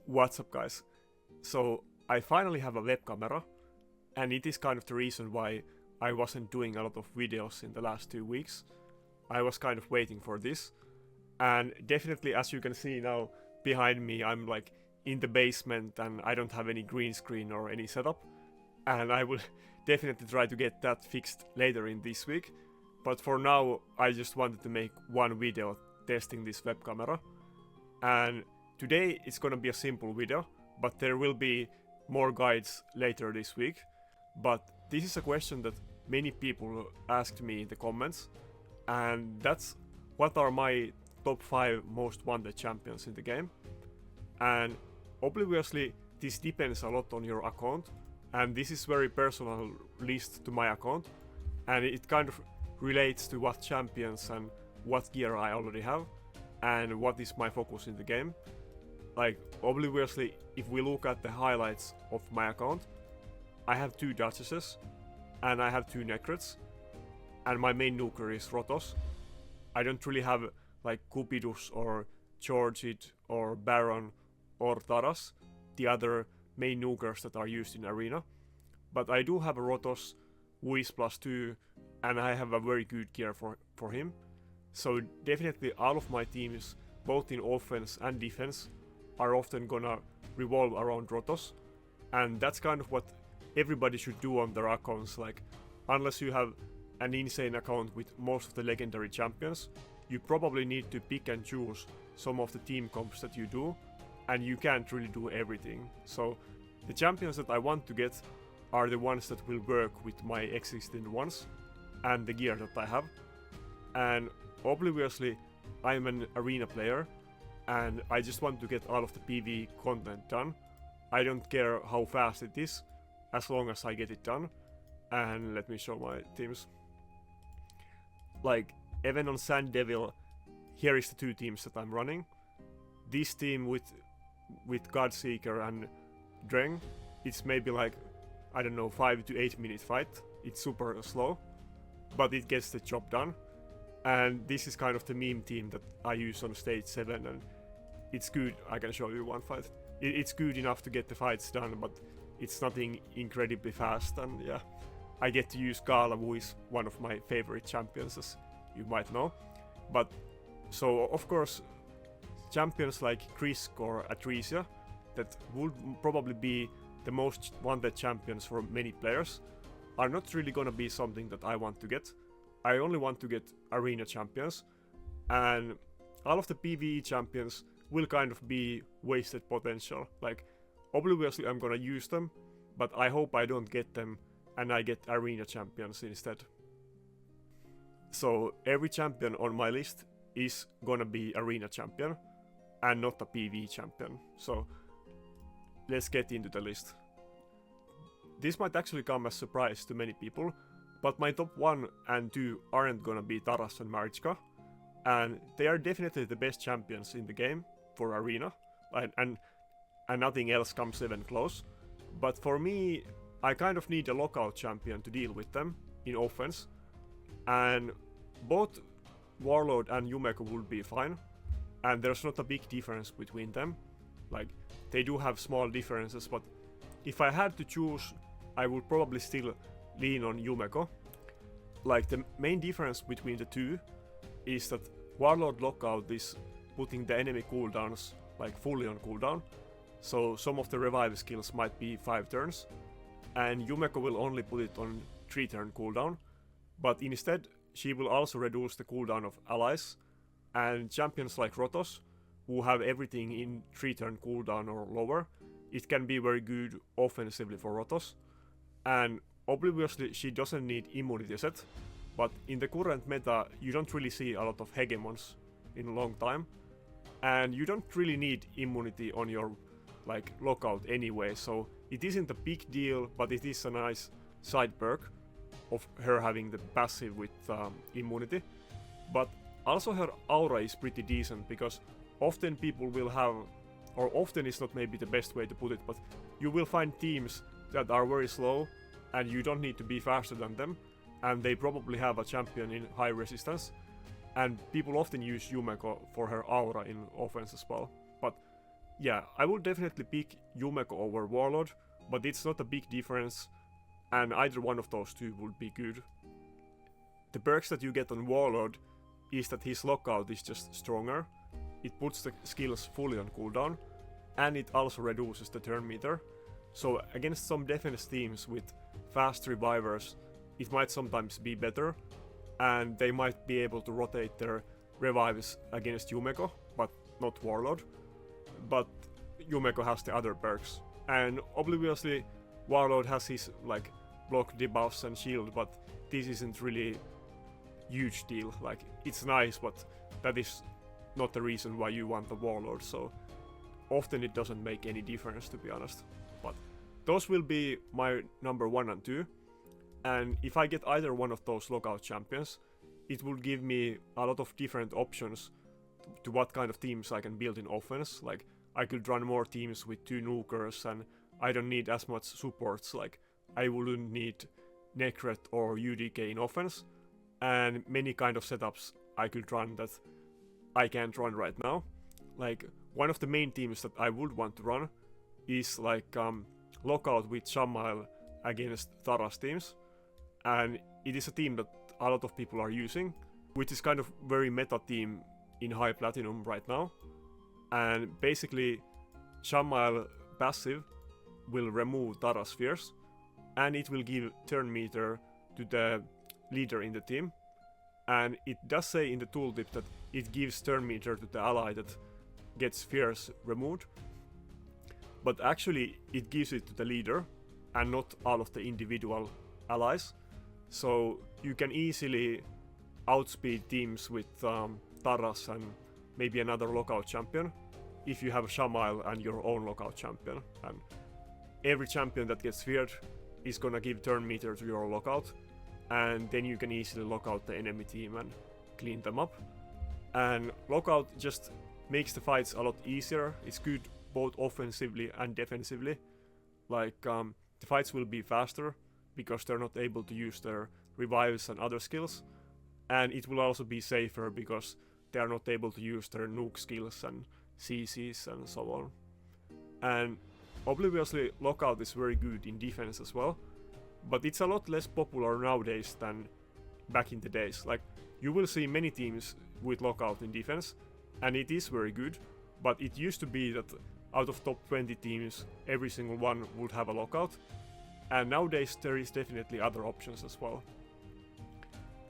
What's up, guys? So, I finally have a web camera, and it is kind of the reason why I wasn't doing a lot of videos in the last 2 weeks. I was kind of waiting for this, and definitely, as you can see now behind me, I'm like in the basement and I don't have any green screen or any setup, and I will definitely try to get that fixed later in this week. But for now, I just wanted to make one video testing this web camera, and today it's gonna be a simple video, but there will be more guides later this week. But this is a question that many people asked me in the comments, and that's what are my top 5 most wanted champions in the game. And obviously this depends a lot on your account, and this is very personal list to my account, and it kind of relates to what champions and what gear I already have and what is my focus in the game. Like, obviously, if we look at the highlights of my account, I have 2 Duchesses, and I have 2 Necrets, and my main nuker is Rotos. I don't really have like Cupidus or Georgid or Baron or Taras, the other main nukers that are used in Arena. But I do have a Rotos who is +2, and I have a very good gear for him. So definitely all of my teams, both in offense and defense, are often gonna revolve around Rotos, and that's kind of what everybody should do on their accounts. Like, unless you have an insane account with most of the legendary champions, you probably need to pick and choose some of the team comps that you do, and you can't really do everything. So the champions that I want to get are the ones that will work with my existing ones and the gear that I have. And obviously I'm an arena player, and I just want to get all of the PvE content done. I don't care how fast it is, as long as I get it done. And let me show my teams. Like, even on Sand Devil, here is the 2 teams that I'm running. This team with Godseeker and Dreng, it's maybe like, I don't know, 5 to 8 minute fight. It's super slow, but it gets the job done. And this is kind of the meme team that I use on stage 7, and it's good. I can show you one fight. It's good enough to get the fights done, but it's nothing incredibly fast. And yeah, I get to use Gala, who is one of my favorite champions, as you might know. But so of course, champions like Krisk or Atresia, that would probably be the most wanted champions for many players, are not really gonna be something that I want to get. I only want to get arena champions, and all of the PvE champions will kind of be wasted potential. Like, obviously I'm gonna use them, but I hope I don't get them and I get arena champions instead. So every champion on my list is gonna be arena champion and not a PvE champion. So let's get into the list. This might actually come as a surprise to many people, but my top 1 and 2 aren't gonna be Taras and Marichka, and they are definitely the best champions in the game for Arena, and nothing else comes even close. But for me, I kind of need a lockout champion to deal with them in offense, and both Warlord and Yumeko would be fine, and there's not a big difference between them. Like, they do have small differences, but if I had to choose, I would probably still lean on Yumeko. Like, the main difference between the 2 is that Warlord Lockout is putting the enemy cooldowns like fully on cooldown, so some of the revive skills might be 5 turns, and Yumeko will only put it on 3 turn cooldown, but instead she will also reduce the cooldown of allies, and champions like Rotos, who have everything in 3 turn cooldown or lower, it can be very good offensively for Rotos. And obviously she doesn't need immunity set, but in the current meta you don't really see a lot of hegemons in a long time, and you don't really need immunity on your like lockout anyway, so it isn't a big deal, but it is a nice side perk of her having the passive with immunity. But also her aura is pretty decent, because often people will have, or often is not maybe the best way to put it, but you will find teams that are very slow and you don't need to be faster than them, and they probably have a champion in high resistance, and people often use Yumeko for her aura in offense as well. But yeah, I would definitely pick Yumeko over Warlord, but it's not a big difference, and either one of those two would be good. The perks that you get on Warlord is that his lockout is just stronger, it puts the skills fully on cooldown, and it also reduces the turn meter. So against some defense teams with fast revivers, it might sometimes be better, and they might be able to rotate their revives against Yumeko, but not Warlord. But Yumeko has the other perks, and obviously Warlord has his like block debuffs and shield, but this isn't really huge deal. Like, it's nice, but that is not the reason why you want the Warlord, so often it doesn't make any difference, to be honest. But those will be my number 1 and 2, and if I get either one of those lockout champions, it will give me a lot of different options to what kind of teams I can build in offense. Like, I could run more teams with 2 nukers, and I don't need as much supports. Like, I wouldn't need Necret or UDK in offense, and many kind of setups I could run that I can't run right now. Like, one of the main teams that I would want to run is like lockout with Shamail against Tara's teams, and it is a team that a lot of people are using, which is kind of very meta team in high platinum right now. And basically Shamail passive will remove Tara's fears, and it will give turn meter to the leader in the team, and it does say in the tooltip that it gives turn meter to the ally that gets fears removed, but actually it gives it to the leader and not all of the individual allies. So you can easily outspeed teams with Taras and maybe another lockout champion if you have Shamail and your own lockout champion, and every champion that gets feared is gonna give turn meter to your lockout, and then you can easily lock out the enemy team and clean them up. And lockout just makes the fights a lot easier. It's good both offensively and defensively. Like, the fights will be faster because they're not able to use their revives and other skills, and it will also be safer because they are not able to use their nuke skills and CCs and so on. And obviously lockout is very good in defense as well, but it's a lot less popular nowadays than back in the days. Like, you will see many teams with lockout in defense, and it is very good, but it used to be that out of top 20 teams, every single one would have a lockout, and nowadays there is definitely other options as well.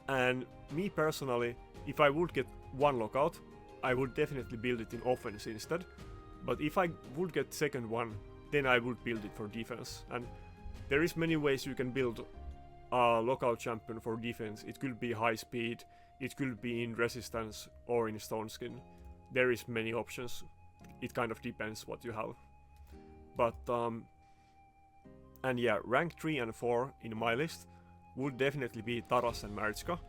And me personally, if I would get one lockout, I would definitely build it in offense instead, but if I would get second one, then I would build it for defense. And there is many ways you can build a lockout champion for defense. It could be high speed, it could be in resistance or in stone skin. There is many options. It kind of depends what you have. But and yeah, rank 3 and 4 in my list would definitely be Taras and Marichka.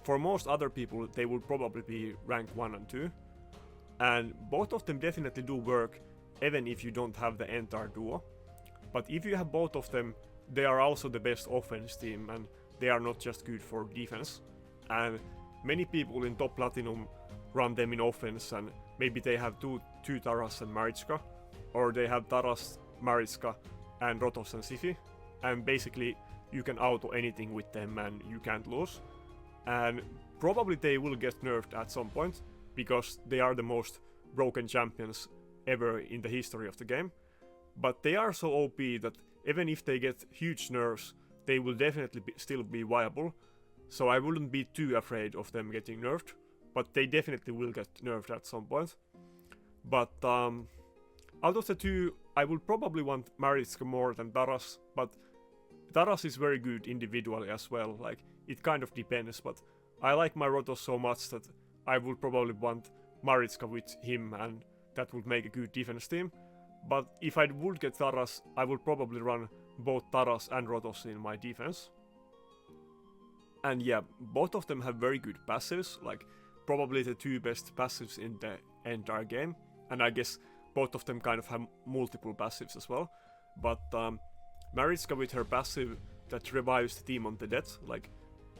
For most other people, they would probably be rank 1 and 2. And both of them definitely do work, even if you don't have the entire duo. But if you have both of them, they are also the best offense team, and they are not just good for defense. And many people in top platinum run them in offense, and maybe they have two Taras and Marichka, or they have Taras, Marichka, and Rotos and Sifi, and basically you can auto anything with them and you can't lose. And probably they will get nerfed at some point, because they are the most broken champions ever in the history of the game. But they are so OP that even if they get huge nerfs, they will definitely still be viable. So I wouldn't be too afraid of them getting nerfed, but they definitely will get nerfed at some point. But out of the two, I would probably want Marichka more than Taras, but Taras is very good individually as well. Like, it kind of depends, but I like my Rotos so much that I would probably want Marichka with him, and that would make a good defense team. But if I would get Taras, I would probably run both Taras and Rotos in my defense. And yeah, both of them have very good passives, like probably the two best passives in the entire game. And I guess both of them kind of have multiple passives as well. But Marichka with her passive that revives the team on the death, like,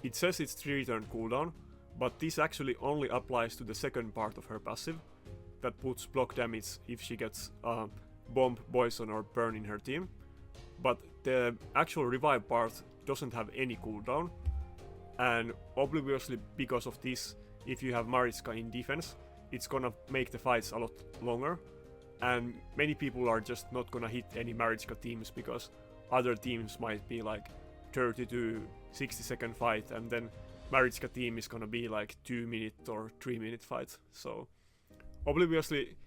it says it's 3 turn cooldown, but this actually only applies to the second part of her passive. that puts block damage if she gets bomb, poison or burn in her team. But the actual revive part doesn't have any cooldown, and obviously because of this, if you have Mariska in defense, it's gonna make the fights a lot longer, and many people are just not gonna hit any Mariska teams because other teams might be like 30 to 60 second fight, and then Mariska team is gonna be like 2-minute or 3-minute fight. So obviously,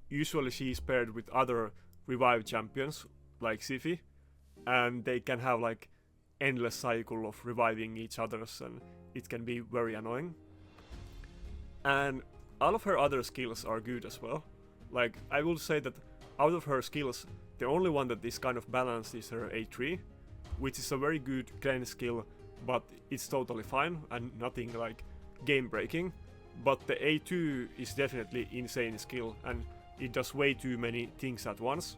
usually she is paired with other revive champions like Siphi, and they can have like endless cycle of reviving each others, and it can be very annoying. And all of her other skills are good as well. Like, I will say that out of her skills, the only one that is kind of balanced is her A3, which is a very good cleanse skill, but it's totally fine and nothing like game breaking. But the A2 is definitely insane skill, and it does way too many things at once,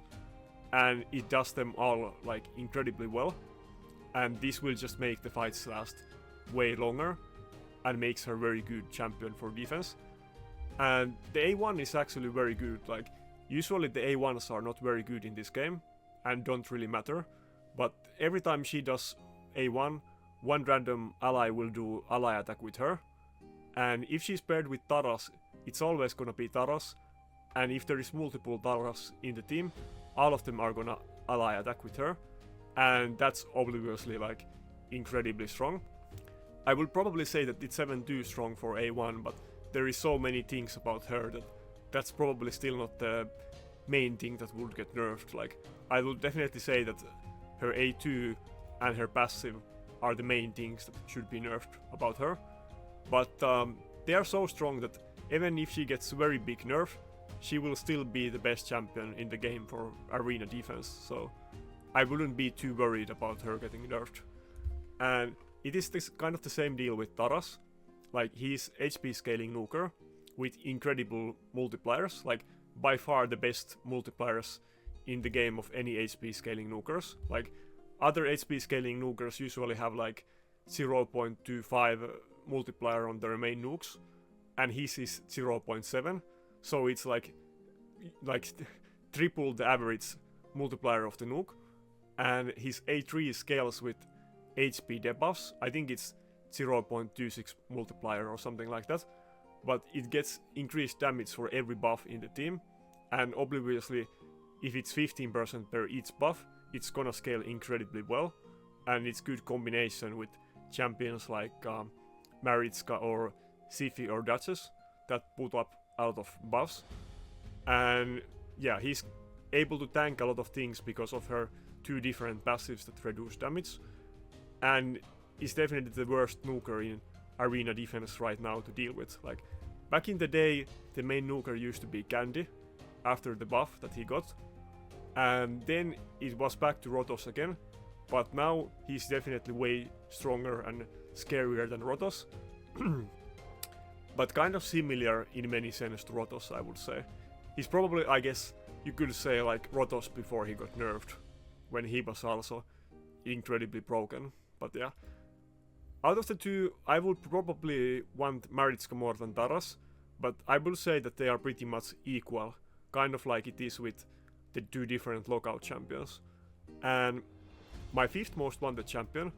and it does them all like incredibly well, and this will just make the fights last way longer and makes her very good champion for defense. And the A1 is actually very good. Like, usually the A1s are not very good in this game and don't really matter, but every time she does A1, one random ally will do ally attack with her, and if she's paired with Taras, it's always gonna be Taras, and if there is multiple Taras in the team, all of them are gonna ally attack with her, and that's obviously like incredibly strong. I would probably say that it's 7-2 strong for A1, but there is so many things about her that that's probably still not the main thing that would get nerfed. Like, I would definitely say that her A2 and her passive are the main things that should be nerfed about her, but they are so strong that even if she gets very big nerf, she will still be the best champion in the game for arena defense, so I wouldn't be too worried about her getting nerfed. And it is this kind of the same deal with Taras. Like, he's HP scaling nuker with incredible multipliers, like by far the best multipliers in the game of any HP scaling nukers. Like, other HP scaling nukers usually have like 0.25 multiplier on their main nukes, and his is 0.7, so it's like triple the average multiplier of the nuke. And his A3 scales with HP debuffs. I think it's 0.26 multiplier or something like that, but it gets increased damage for every buff in the team, and obviously if it's 15% per each buff, it's gonna scale incredibly well, and it's good combination with champions like Mariska or Siphi or Duchess that put up a lot of buffs. And yeah, he's able to tank a lot of things because of her 2 different passives that reduce damage, and is definitely the worst nuker in arena defense right now to deal with. Like, back in the day, the main nuker used to be Candy after the buff that he got, and then it was back to Rotos again, but now he's definitely way stronger and scarier than Rotos, but kind of similar in many sense to Rotos, I would say. He's probably, I guess you could say, like Rotos before he got nerfed, when he was also incredibly broken. But yeah, out of the two, I would probably want Mariska more than Taras, but I will say that they are pretty much equal, kind of like it is with the 2 different lockout champions. And my 5th most wanted champion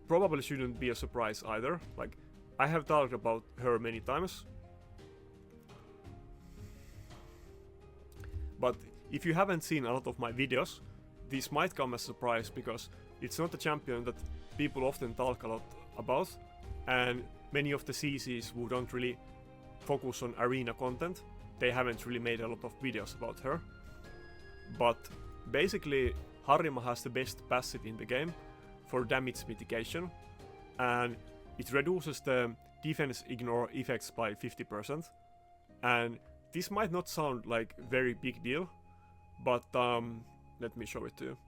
probably shouldn't be a surprise either. Like, I have talked about her many times, but if you haven't seen a lot of my videos, this might come as a surprise because it's not a champion that people often talk a lot about, and many of the CCs who don't really focus on arena content, they haven't really made a lot of videos about her. But basically, Harima has the best passive in the game for damage mitigation, and it reduces the defense ignore effects by 50%. And this might not sound like very big deal, but let me show it to you.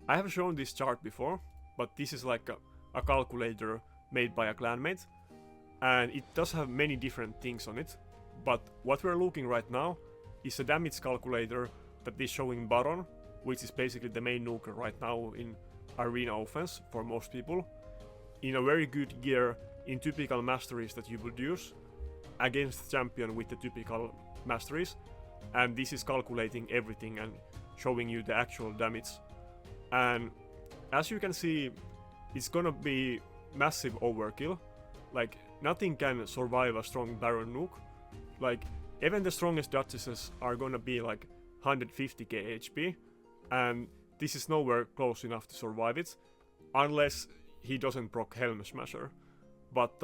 I have shown this chart before, but this is like a calculator made by a clanmate, and it does have many different things on it, but what we're looking right now is a damage calculator that is showing Baron, which is basically the main nuker right now in arena offense for most people, in a very good gear in typical masteries that you would use against champion with the typical masteries, and this is calculating everything and showing you the actual damage. And as you can see, it's gonna be massive overkill. Like, nothing can survive a strong Baron nuke. Like, even the strongest Duchesses are gonna be like 150k HP, and this is nowhere close enough to survive it, unless he doesn't proc Helm Smasher. But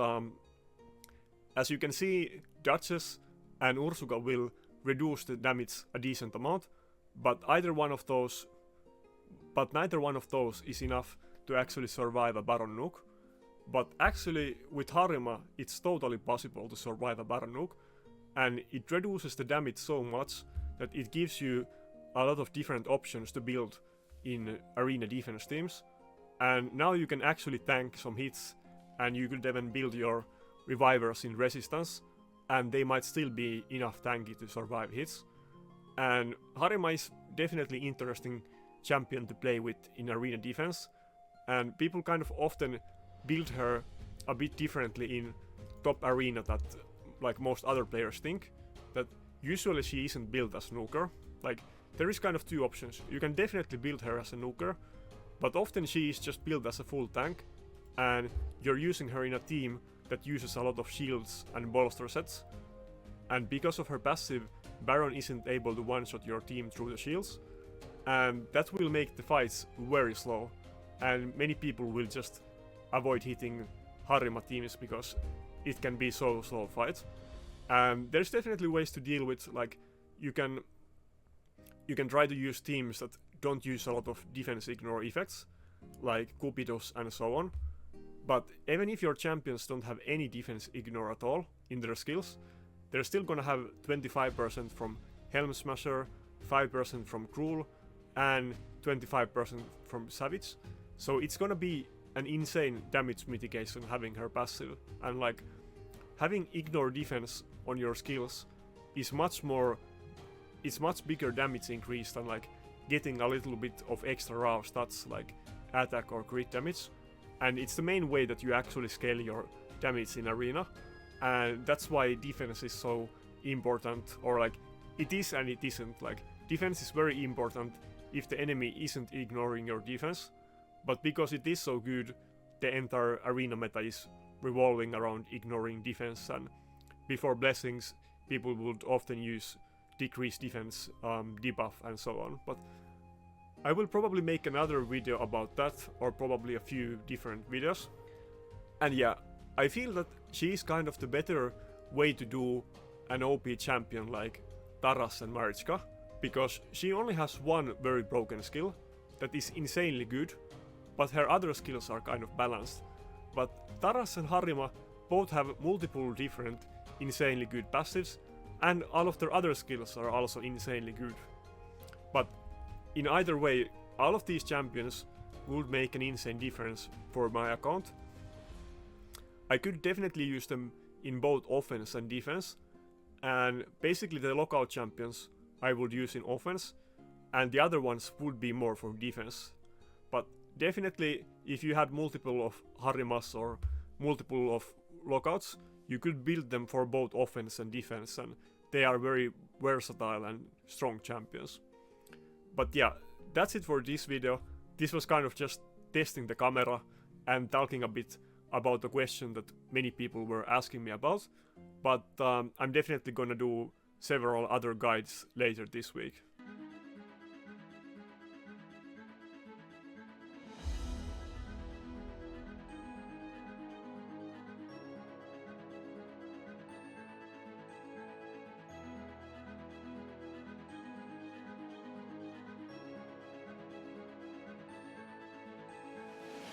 as you can see, Duchess and Ursuka will reduce the damage a decent amount, but neither one of those is enough to actually survive a Baron nuke. But actually, with Harima, it's totally possible to survive a Baron nuke, and it reduces the damage so much that it gives you a lot of different options to build in arena defense teams. And now you can actually tank some hits, and you could even build your revivers in resistance, and they might still be enough tanky to survive hits. And Harima is definitely interesting champion to play with in arena defense, and people kind of often build her a bit differently in top arena that like most other players think, that usually she isn't built as nuker. Like, there is kind of two options. You can definitely build her as a nuker, but often she is just built as a full tank, and you're using her in a team that uses a lot of shields and bolster sets, and because of her passive, Baron isn't able to one-shot your team through the shields, and that will make the fights very slow, and many people will just avoid hitting Harima teams because it can be so slow fight. And there's definitely ways to deal with, like, you can try to use teams that don't use a lot of defense ignore effects, like Cupidos and so on. But even if your champions don't have any defense ignore at all in their skills, they're still gonna have 25% from Helm Smasher, 5% from Cruel, and 25% from Savage. So it's gonna be an insane damage mitigation having her passive, and like, having ignore defense on your skills is much bigger damage increase than like getting a little bit of extra raw stats like attack or crit damage, and it's the main way that you actually scale your damage in arena, and that's why defense is so important, or like, it is and it isn't. Like, defense is very important if the enemy isn't ignoring your defense, but because it is so good, the entire arena meta is revolving around ignoring defense, and before blessings people would often use decreased defense debuff and so on. But I will probably make another video about that, or probably a few different videos. And yeah, I feel that she is kind of the better way to do an OP champion like Taras and Marichka, because she only has one very broken skill that is insanely good, but her other skills are kind of balanced. But Taras and Harima both have multiple different insanely good passives, and all of their other skills are also insanely good. But in either way, all of these champions would make an insane difference for my account. I could definitely use them in both offense and defense, and basically the lockout champions I would use in offense, and the other ones would be more for defense. But definitely, if you had multiple of Harimas or multiple of lockouts, you could build them for both offense and defense, and they are very versatile and strong champions. But yeah, that's it for this video. This was kind of just testing the camera and talking a bit about the question that many people were asking me about. But I'm definitely gonna do several other guides later this week.